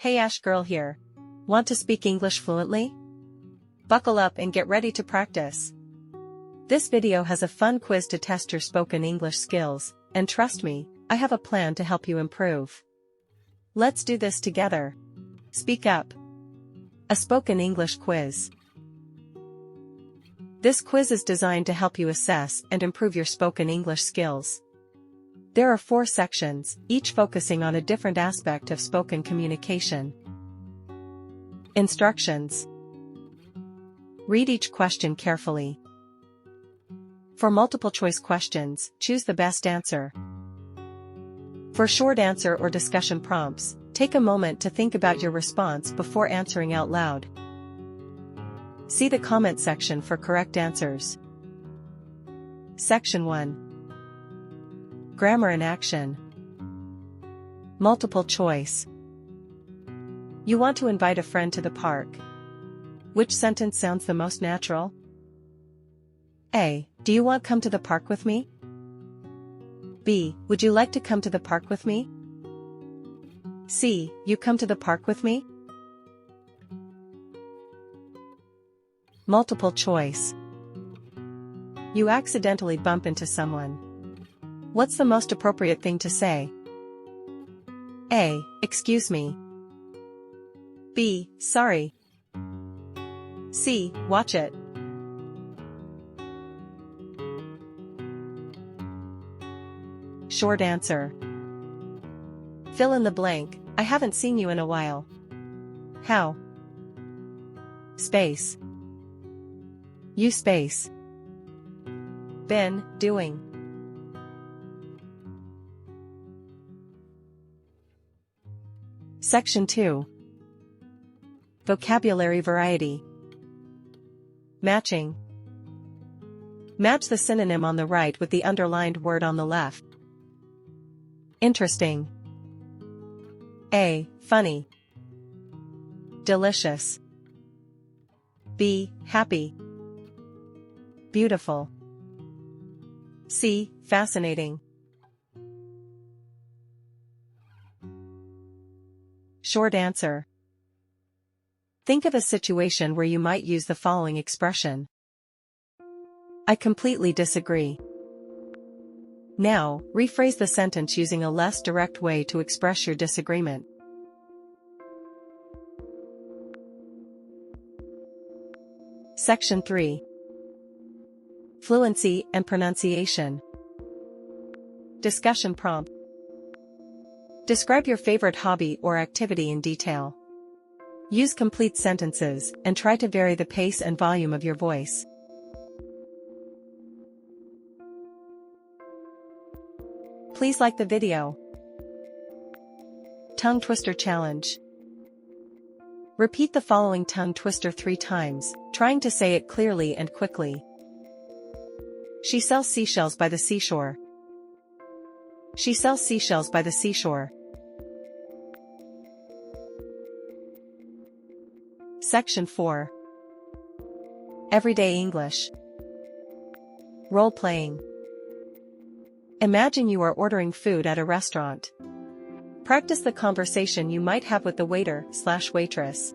Hey Ash girl here. Want to speak English fluently? Buckle up and get ready to practice. This video has a fun quiz to test your spoken English skills, and trust me, I have a plan to help you improve. Let's do this together. Speak up. A spoken English quiz. This quiz is designed to help you assess and improve your spoken English skills. There are 4 sections, each focusing on a different aspect of spoken communication. Instructions. Read each question carefully. For multiple choice questions, choose the best answer. For short answer or discussion prompts, take a moment to think about your response before answering out loud. See the comment section for correct answers. Section 1. Grammar in action. Multiple choice. You want to invite a friend to the park. Which sentence sounds the most natural? A. Do you want to come to the park with me? B. Would you like to come to the park with me? C. You come to the park with me? Multiple choice. You accidentally bump into someone. What's the most appropriate thing to say? A. Excuse me. B. Sorry. C. Watch it. Short answer. Fill in the blank. I haven't seen you in a while. How? Space. You space. Been doing. Section 2. Vocabulary variety. Matching. Match the synonym on the right with the underlined word on the left. Interesting. A. Funny. Delicious. B. Happy. Beautiful. C. Fascinating. Short answer. Think of a situation where you might use the following expression. I completely disagree. Now, rephrase the sentence using a less direct way to express your disagreement. Section 3. Fluency and pronunciation. Discussion prompt. Describe your favorite hobby or activity in detail. Use complete sentences, and try to vary the pace and volume of your voice. Please like the video. Tongue twister challenge. Repeat the following tongue twister 3 times, trying to say it clearly and quickly. She sells seashells by the seashore. She sells seashells by the seashore. Section 4. Everyday English. Role-playing. Imagine you are ordering food at a restaurant. Practice the conversation you might have with the waiter/waitress.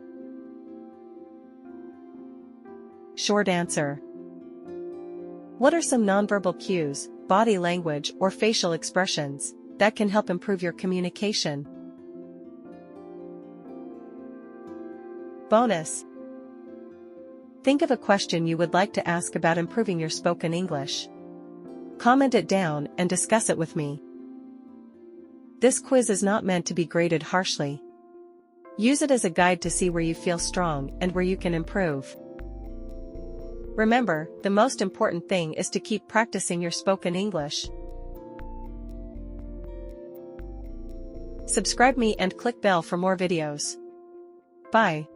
Short answer. What are some nonverbal cues, body language or facial expressions, that can help improve your communication? Bonus. Think of a question you would like to ask about improving your spoken English. Comment it down and discuss it with me. This quiz is not meant to be graded harshly. Use it as a guide to see where you feel strong and where you can improve. Remember, the most important thing is to keep practicing your spoken English. Subscribe me and click bell for more videos. Bye.